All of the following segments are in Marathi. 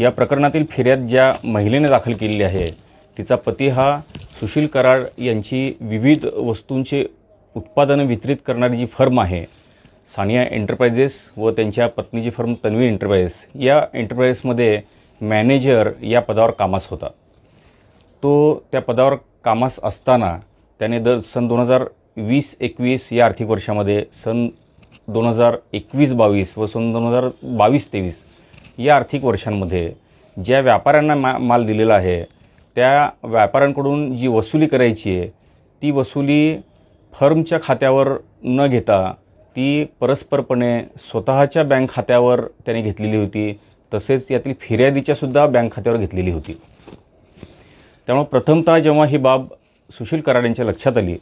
या प्रकरणातील फिर्याद ज्या महिलेने दाखल केलेली आहे तिचा पती हा सुशील कराड यांची विविध वस्तूंचे उत्पादनं वितरित करणारी जी फर्म आहे सानिया एंटरप्राइजेस व त्यांच्या पत्नीची फर्म तन्वी एंटरप्राइजेस या एंटरप्राइजेसमध्ये मॅनेजर या पदावर कामास होता। तो त्या पदावर कामास असताना त्याने सन 2020-21 या आर्थिक वर्षामध्ये सन 2021-22 व सन 2022-23 या आर्थिक वर्षांमध्ये ज्या व्यापाऱ्यांना माल दिलेला आहे त्या व्यापाऱ्यांकडून जी वसुली करायची आहे ती वसुली फर्मच्या खात्यावर न घेता ती परस्परपणे स्वतःच्या बँक खात्यावर त्याने घेतलेली होती, तसेच यातील फिर्यादीच्या सुद्धा बँक खात्यावर घेतलेली होती। त्यामुळे प्रथमतः जेव्हा ही बाब सुशील कराड यांच्या लक्षात आली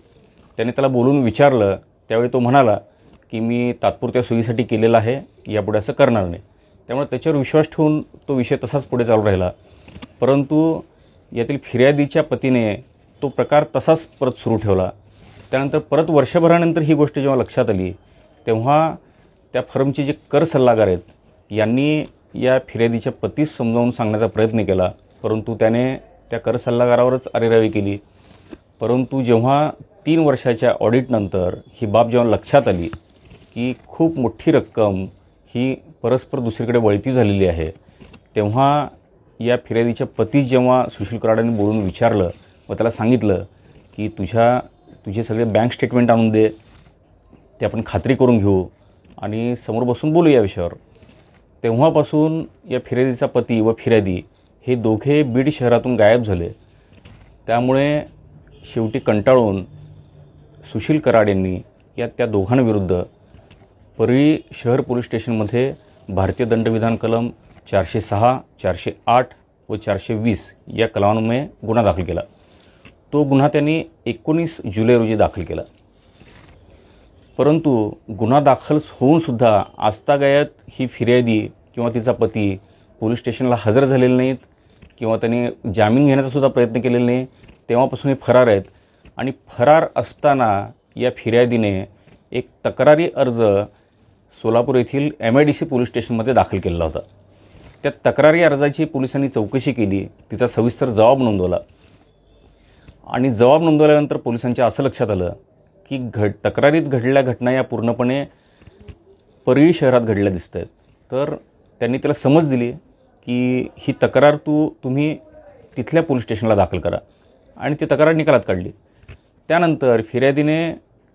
त्याने त्याला बोलून विचारलं, त्यावेळी तो म्हणाला की मी तात्पुरत्या सोयीसाठी केलेलं आहे, यापुढे असं करणार नाही। त्यामुळे त्याच्यावर विश्वास ठेवून तो विषय तसाच पुढे चालू राहिला, परंतु यातील फिर्यादीच्या पतीने तो प्रकार तसाच परत सुरू ठेवला। त्यानंतर परत वर्षभरानंतर ही गोष्ट जेव्हा लक्षात आली तेव्हा त्या फर्मचे जे कर सल्लागार आहेत यांनी या फिर्यादीच्या पतीस समजावून सांगण्याचा प्रयत्न केला, परंतु त्याने त्या कर सल्लागारावरच अरेरावी केली। परंतु जेव्हा 3 वर्षाच्या ऑडिटनंतर ही बाब जेव्हा लक्षात आली की खूप मोठी रक्कम ही परस्पर दुसरीकडे वळती झालेली आहे, तेव्हा या फिर्यादीच्या पतीस जेव्हा सुशील कराडांनी बोलून विचारलं व त्याला सांगितलं की तुझे सगळे बँक स्टेटमेंट आणून दे, ते आपण खात्री करून घेऊ आणि समोर बसून बोलू या विषयावर, तेव्हापासून या फिर्यादीचा पती व फिर्यादी हे दोघे बीड शहरातून गायब झाले। त्यामुळे शेवटी कंटाळून सुशील कराड यांनी त्या दोघांविरुद्ध परळी शहर पोलीस स्टेशनमध्ये भारतीय दंडविधान कलम 406, 408 व 420 या कलमांमुळे गुन्हा दाखल केला। तो गुन्हा त्यांनी 19 जुलै रोजी दाखल केला, परंतु गुन्हा दाखल होऊनसुद्धा आजतागायत ही फिर्यादी किंवा तिचा पती पोलीस स्टेशनला हजर झालेले नाहीत किंवा त्यांनी जामीन घेण्याचा सुद्धा प्रयत्न केलेला नाही। तेव्हापासून हे फरार आहेत आणि फरार असताना या फिर्यादीने एक तक्रारी अर्ज सोलापूर येथील MIDC पोलीस स्टेशनमध्ये दाखल केलेला होता। त्या तक्रारी अर्जाची पोलिसांनी चौकशी केली, तिचा सविस्तर जबाब नोंदवला आणि जबाब नोंदवल्यानंतर पोलिसांच्या असं लक्षात आलं की तक्रारीत घडलेल्या घटना या पूर्णपणे परळी शहरात घडल्या दिसत आहेत। तर त्यांनी त्याला समज दिली की ही तक्रार तुम्ही तिथल्या पोलीस स्टेशनला दाखल करा आणि ती तक्रार निकालात काढली। त्यानंतर फिर्यादीने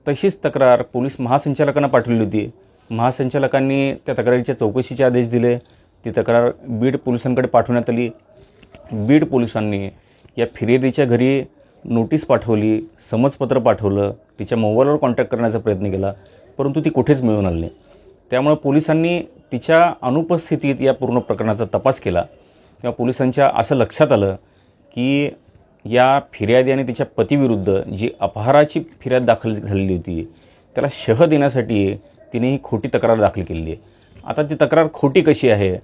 तशीच तक्रार पोलीस महासंचालकांना पाठवली होती। महासंचालकांनी त्या तक्रारीच्या चौकशीचे आदेश दिले, ती तक्रार बीड पोलिसांकडे पाठवण्यात आली। बीड पोलिसांनी या फिर्यादीच्या घरी नोटीस पाठवली, समजपत्र पाठवलं, तिच्या मोबाईलवर कॉन्टॅक्ट करण्याचा प्रयत्न केला, परंतु ती कुठेच मिळून आली नाही। त्यामुळे पोलिसांनी तिच्या अनुपस्थितीत या पूर्ण प्रकरणाचा तपास केला तेव्हा पोलिसांच्या असं लक्षात आलं की या फिर्यादी आणि तिच्या पतीविरुद्ध जी अपहाराची फिर्याद दाखल झालेली होती त्याला शह देण्यासाठी तिने ही खोटी तक्रार दाखल केलेली आहे। आता ती तक्रार खोटी कशी आहे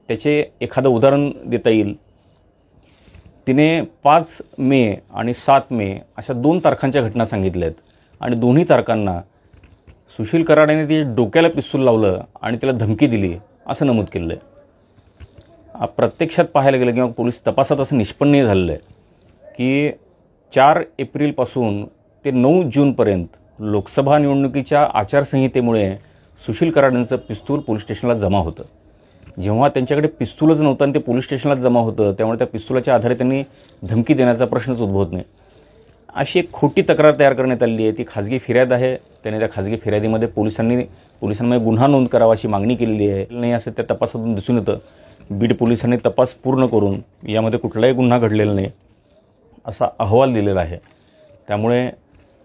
त्याचे एखादं उदाहरण देता येईल। तिने 5 मे आणि 7 मे अशा 2 तारखांच्या घटना सांगितल्या आहेत आणि दोन्ही तारखांना सुशील कराडाने ती डोक्याला पिस्तूल लावलं आणि तिला धमकी दिली असं नमूद केलेलं आहे। प्रत्यक्षात पाहायला गेलं किंवा पोलीस तपासात असं निष्पन्न झालेलं आहे की 4 एप्रिलपासून ते 9 जूनपर्यंत लोकसभा निवडणुकीच्या आचारसंहितेमुळे सुशील कराडांचं पिस्तूल पोलीस स्टेशनला जमा होतं। जेव्हा त्यांच्याकडे पिस्तूलच नव्हतं आणि ते पोलीस स्टेशनला जमा होतं त्यामुळे त्या पिस्तुलाच्या आधारे त्यांनी धमकी देण्याचा प्रश्नच उद्भवत नाही। अशी एक खोटी तक्रार तयार करण्यात आली आहे, ती खाजगी फिर्याद आहे। त्याने त्या खाजगी फिर्यादीमध्ये पोलिसांमध्ये गुन्हा नोंद करावा अशी मागणी केलेली आहे, नाही असं त्या तपासातून दिसून येतं। बीड पोलिसांनी तपास पूर्ण करून यामध्ये कुठलाही गुन्हा घडलेला नाही असा अहवाल दिलेला आहे। त्यामुळे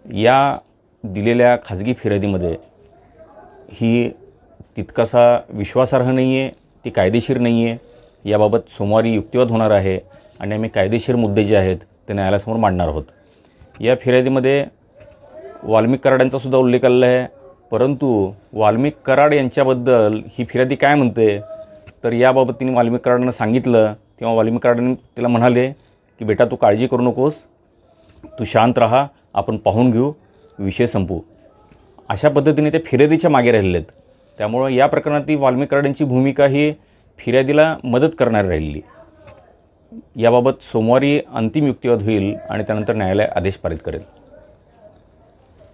या दिलेल्या खाजगी फिर्यादीमध्ये ही तितकासा विश्वासार्ह नाही आहे, ती कायदेशीर नाही आहे। याबाबत सोमवारी युक्तिवाद होणार आहे आणि आम्ही कायदेशीर मुद्दे जे आहेत ते न्यायालयासमोर मांडणार आहोत। या फिर्यादीमध्ये वाल्मिक कराडांचा सुद्धा उल्लेख आलेला आहे, परंतु वाल्मिक कराड यांच्याबद्दल ही फिर्यादी काय म्हणते तर याबाबत तिने वाल्मिक कराडांना सांगितलं तेव्हा वाल्मिक कराडांनी तिला म्हणाले की बेटा तू काळजी करू नकोस, तू शांत राहा, आपण पाहून घेऊ, विषय संपू। अशा पद्धतीने ते फिर्यादीच्या मागे राहिलेले आहेत। त्यामुळे या प्रकरणात वाल्मिक कराडांची भूमिका ही फिर्यादीला मदत करणारी राहिली. याबाबत सोमवारी अंतिम युक्तिवाद होईल आणि त्यानंतर न्यायालय आदेश पारित करेल.